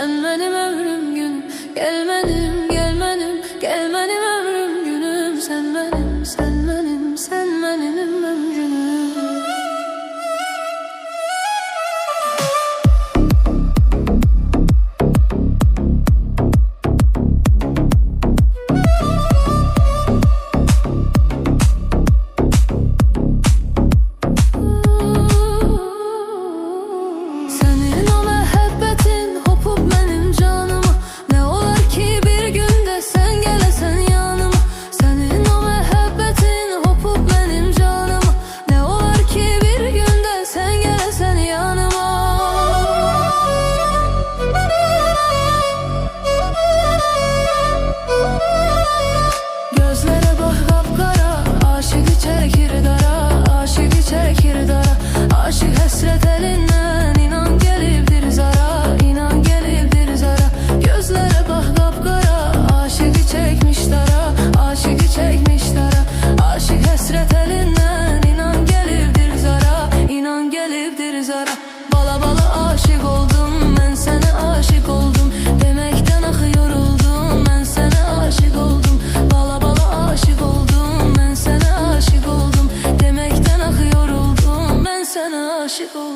sen benim ömrüm günüm. Gelmedim, gelmedim, gelmedim ömrüm günüm. Sen benim, sen benim, sen benim ömrüm günüm. Aşık hasret elinden inan gelibdir zara, inan gelibdir zara. Gözlere bak kapkara, aşığı çekmiş dara, aşığı çekmiş dara. Aşık hasret elinden inan gelibdir zara, inan gelibdir zara. Bala bala aşık oldum, ben sana aşık oldum. Demekten axı yoruldum, ben sana aşık oldum. Bala bala aşık oldum, ben sana aşık oldum. Demekten axı yoruldum, ben sana aşık oldum.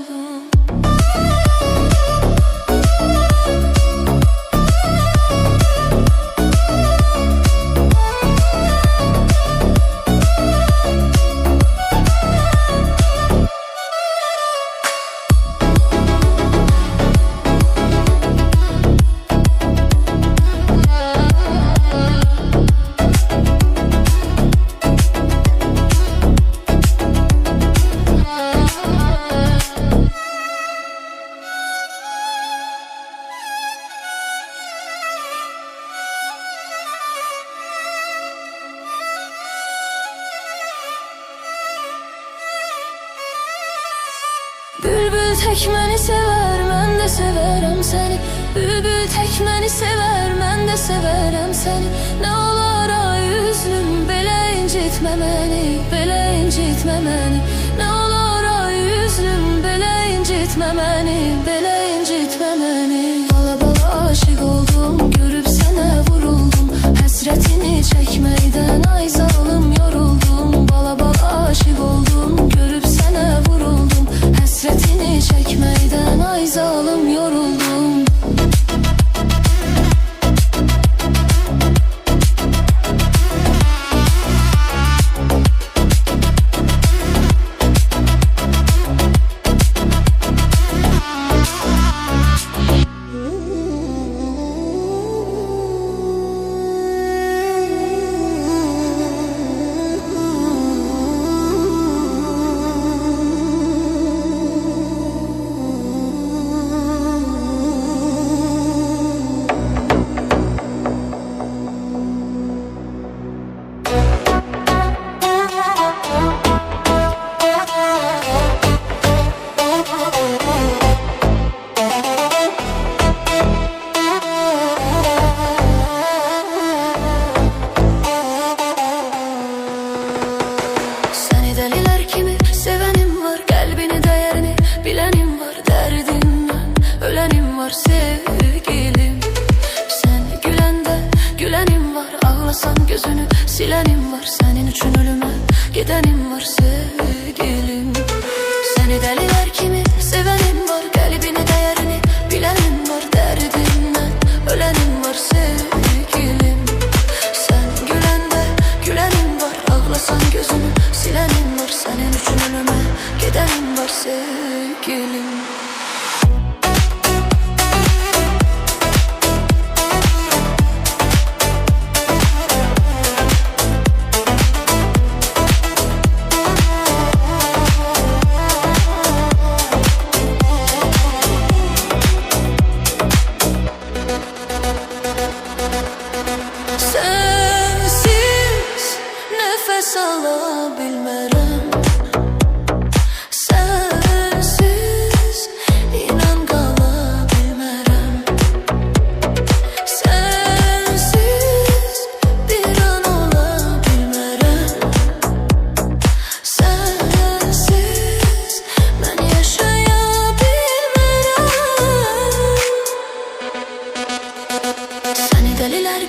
Bülbül tek məni sever, mən də sevərəm səni. Bülbül tek məni sever, mən də sevərəm səni. Nə olar ay üzlüm, belə incitmə məni, belə incitmə məni. Nə olar ay üzlüm, belə incitmə məni, belə incitmə məni. Bala bala aşık oldum, görüb sənə vuruldum. Həsrətini çəkməkdən ay zalım yoruldum. Bala bala aşık oldum, görüb sənə vuruldum. Həsrətini çəkməkdən ay zalım yoruldum.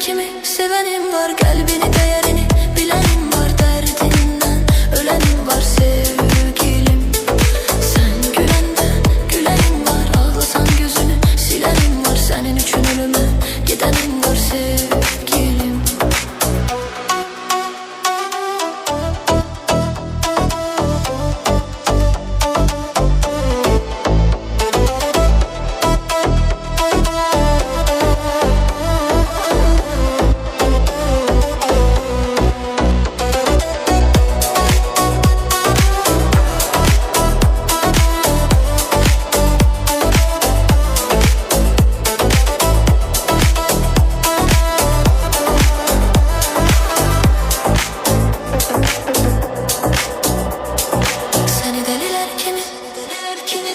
kimi sevenim var. Kalbini değerini bilenim var. Derdinden ölenim var sevgilim. Sen gülenden gülenim var. Ağlasan gözünü silenim var. Senin için ölüme gidenim var sevgilim. Seni deliler kimi, deliler kimi?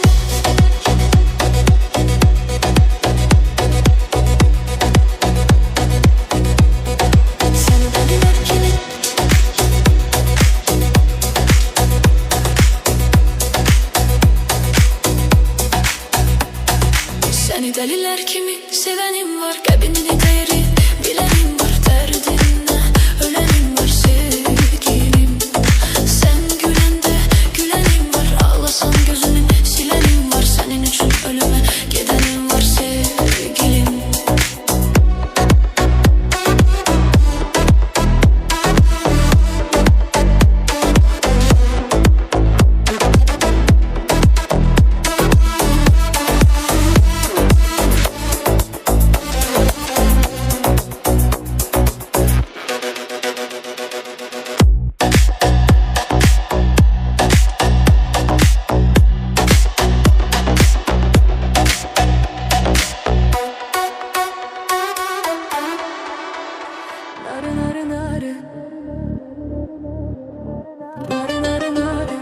Seni deliler kimi? Seni deliler kimi sevenim var. Kalbinin değeri bilenim var. Derdinle ölenim var sevgilim. Sen gülende gülenim var. Ağlasan gözünü silenim var. Senin için ölüme gidenim var sevgilim. Narı narı narı. Narı narı narı.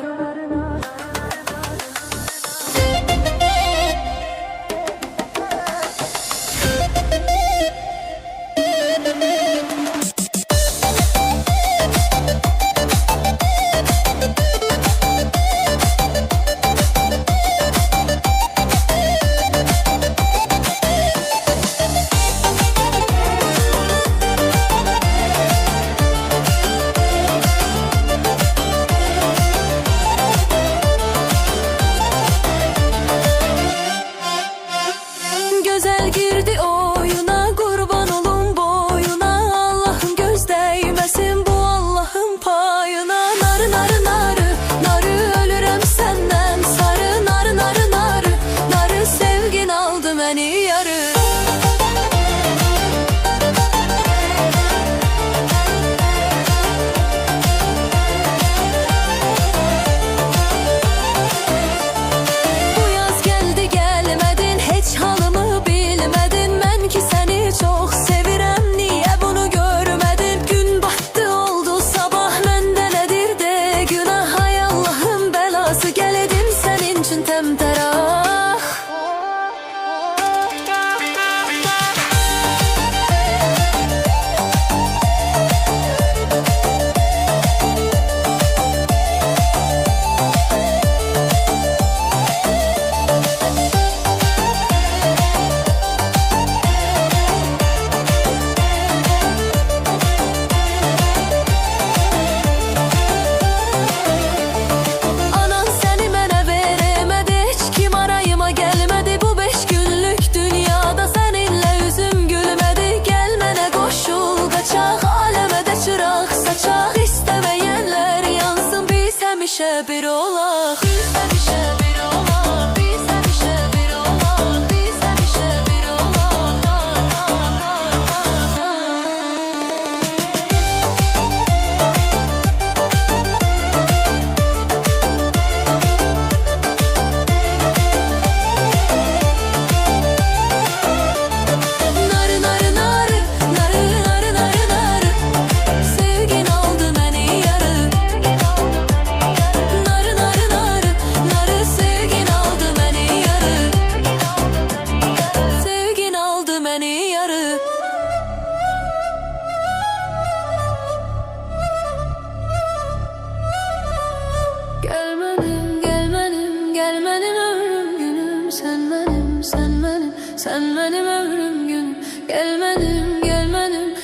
Güzel girdi oyuna, kurban olun boyuna. Allah'ım göz değmesin bu Allah'ın payına. Narı narı narı, narı ölürüm senden sarı. Narı narı narı, narı sevgin aldı beni yarı. Bu yaz geldi gelmedin, hiç halımı bilmedin. Ben ki seni çok sevirem, niye bunu görmedin? Gün battı oldu sabah, mende nedir de günah. Hay Allah'ın belası, geledim senin için temterah. Anan seni mənə veremedi, hiç kim arayıma gelmedi. Bu 5 günlük dünyada seninle yüzüm gülmedi. Gel mənə qoşul qaçaq, aləmə də çıraq saçaq. İstemeyenler yansın, biz həmişə bir olaq. Biz həmişə bir olaq, biz həmişə bir olaq, biz həmişə bir olaq. Narı narı narı, narı narı narı narı. Sevgin aldı beni yarı. Narı narı narı, narı sevgin aldı beni yarı. Sevgin aldı beni yarı. Gelmedim, gelmedim, gelmedim ömrüm günüm. Sen benim, sen benim, sen benim ömrüm günüm. Gelmedim, gelmedim,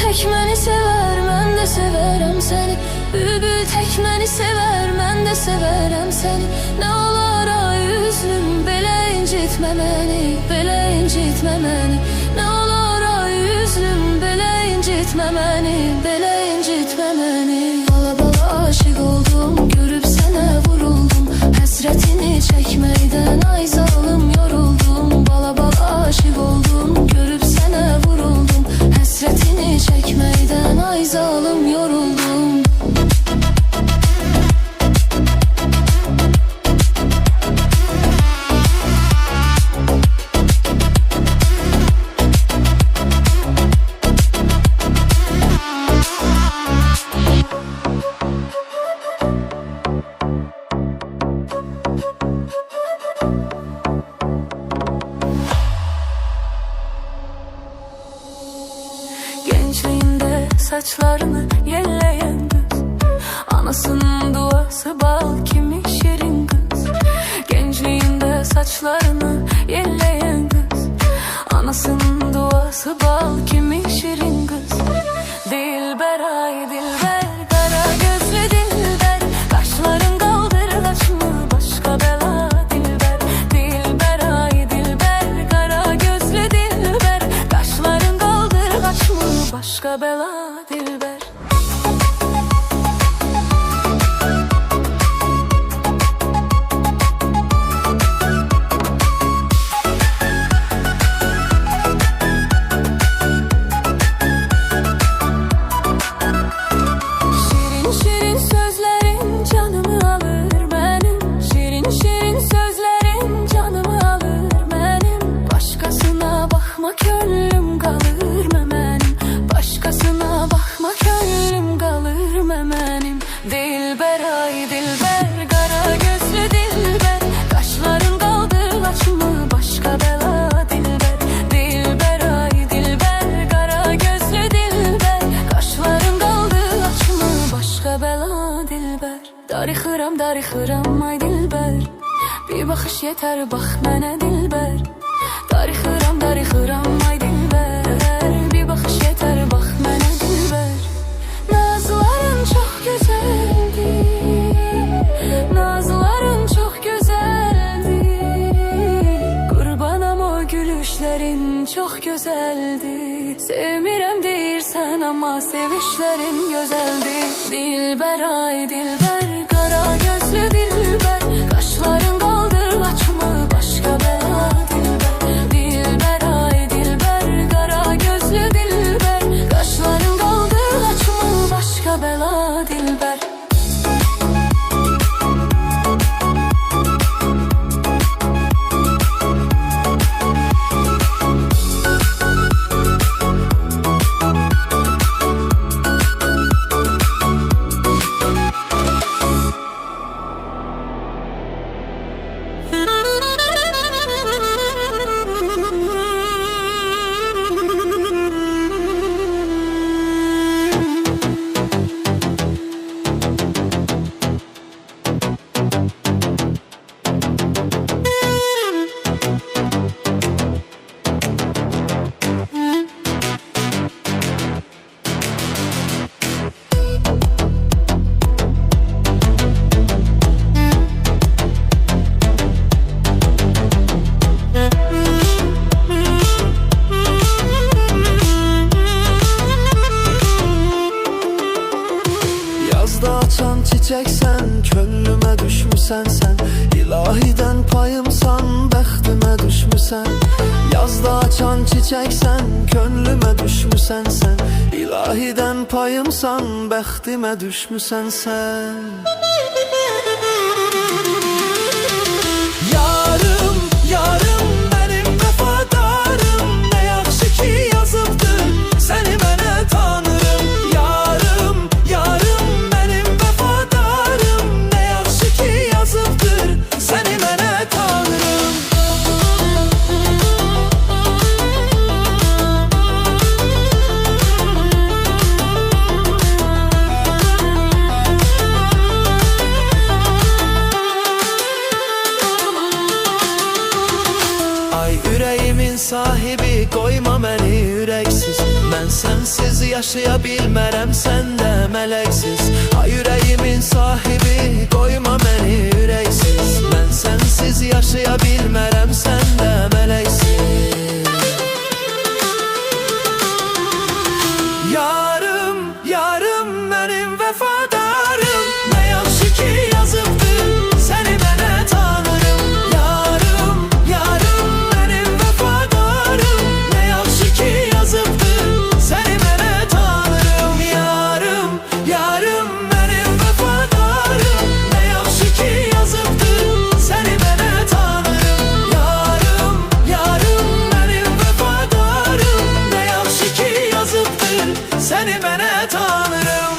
tek məni sevər, mən də sevərəm səni. Bülbül tek məni sevər, mən də sevərəm səni. Nə olar ay üzlüm, belə incitmə məni, belə incitmə məni. Nə olar ay üzlüm, belə incitmə məni, belə incitmə məni. Bala bala aşık oldum, görüb sənə vuruldum. Həsrətini çəkməkdən ay zalım yoruldum. Bala bala aşık oldum, görüb sənə vuruldum. Həsrətini çəkməkdən ay zalım yoruldum. Gençliğinde saçlarını yelleyen kız, anasının duası bal, kimi şirin kız. Gençliğinde saçlarını yelleyen kız, anasının duası bal, kimi şirin kız. Dilber ay dilber, kara gözlü dilber, kaşların kaldırgaç mı başka bela dilber. Dilber ay dilber, kara gözlü dilber, kaşların kaldırgaç mı başka bela dilber. Şirin şirin sözlerin canımı alır benim. Şirin şirin sözlerin canımı alır benim. Başkasına bakma gönlüm kalır memenim. Başkasına bakma gönlüm kalır memenim. Dilber ay dilber, kara gözlü dilber, kaşların kaldırgaç mı başka bela dilber. Dilber ay dilber, kara gözlü dilber, kaşların kaldırgaç mı başka bela dilber. Darıxıram darıxıram ay dilber, bir bakış yeter bak mənə dilber. Darıxıram darıxıram ay dilber, bir bakış yeter bak mənə dilber. Nazların çok güzeldi, nazların çok güzeldi. Qurbanam o gülüşlerin çok güzeldi. Sevmirəm deyirsən ama sevişlerin güzeldi. Dilber ay dilber, kara gözlü dilber, kaşların kaldırgaç mı başka bela dilber. Dilber ay dilber, kara gözlü dilber, kaşların kaldırgaç mı başka bela dilber. Yazda açan çiçeksen, könlüme düşmüsən sen. İlahiden payımsan, bəxtimə düşmüsən. Yazda açan çiçeksen, könlüme düşmüsən sen. İlahiden payımsan, bəxtimə düşmüsən sen. Yarım, yarım benim vəfadarım, ne yaxşı ki yazıbdır səni mənə tanırım. Yarım, yarım benim vəfadarım, ne yaxşı ki yazıbdır səni mənə tanırım. sensiz yaşaya bilmərəm, sən də mələksiz. Ay ürəyimin sahibi, qoyma məni ürəksiz. Mən sensiz yaşaya bilmərəm, sən də mələksiz. Yarım, yarım mənim vəfadarım, nə yaxşı ki yazıbdır səni mənə tanırım. Yarım, yarım mənim vəfadarım, nə yaxşı ki yazıbdır səni mənə tanırım. Yarım, yarım mənim vəfadarım, nə yaxşı ki yazıbdır səni mənə tanırım. Yarım, yarım mənim vəfadarım, nə yaxşı ki yazıbdır səni mənə tanırım.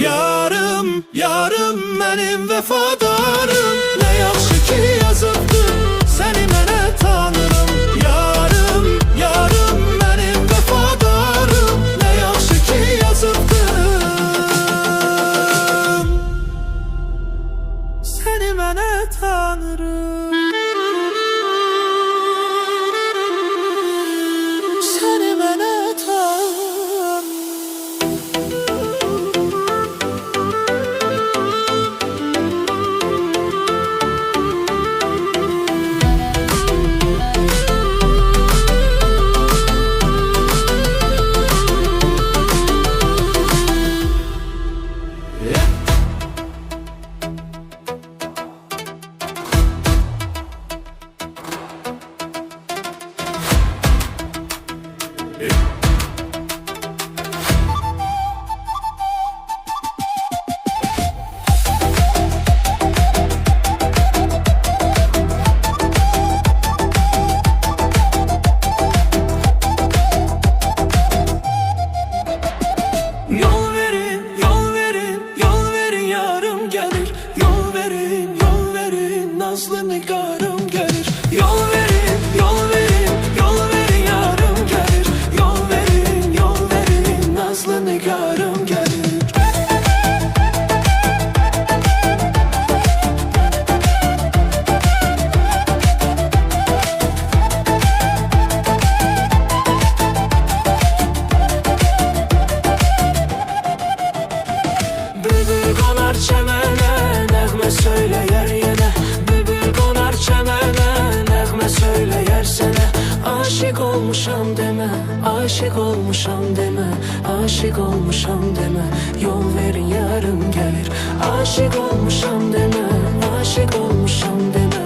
Yarım, yarım mənim vəfadarım, nə yaxşı ki yazıbdır səni mənə tanırım. Yarım, yarım mənim vəfadarım, nə yaxşı ki yazıbdır səni mənə tanırım. Səni mənə tanırım. Yol verin, yol verin, yol verin yarım gelir. Yol verin, yol verin, nazlı nigarım gelir. Yol verin, yol verin, yol verin yarım gelir. Yol verin, yol verin, nazlı nigarım gelir. Bülbül qonar çəmənə, nəğmə söyləyər yenə. Bülbül qonar çəmənə, nəğmə söyləyər sənə. Aşiq olmuşam demə, aşiq olmuşam demə, aşiq olmuşam demə. Yol verin yarım gəlir. Aşiq olmuşam demə, aşiq olmuşam demə,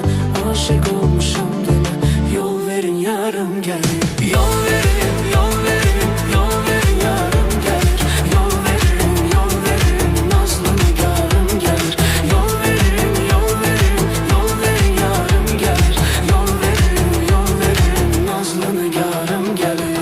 aşiq olmuşam demə. Yol verin yarım gəlir. Yol verin, yol verin, yol verin yarım gəlir. Yol verin, yol verin, nazlı nigarım gəlir. Yol verin, yol verin, yol verin yarım gəlir. Yol verin, yol verin, nazlı nigarım gəlir.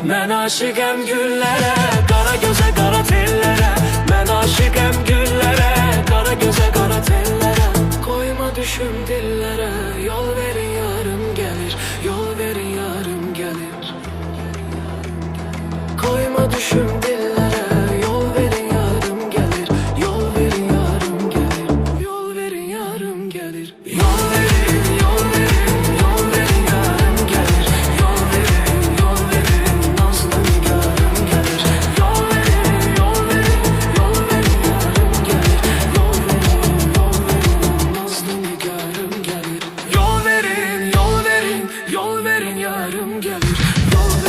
Mən aşiqəm güllərə, qara gözə, qara tellərə. Mən aşiqəm güllərə, qara gözə, qara tellərə. Qoyma düşüm dillərə, yol verin yarım gəlir. Yol verin yarım gəlir. Koyma düşüm dillere, yol verin yarım gelir. Yol verin yarım gelir. Yol verin yarım gelir. Yol verin, yol verin, yol verin yarım gelir. Yol verin, nazlı nigarım gelir. Yol verin, yol verin, yol verin yarım gelir. Yol verin, nazlı nigarım gelir. Yol verin, yol verin, yol verin yarım gelir. Yol verin.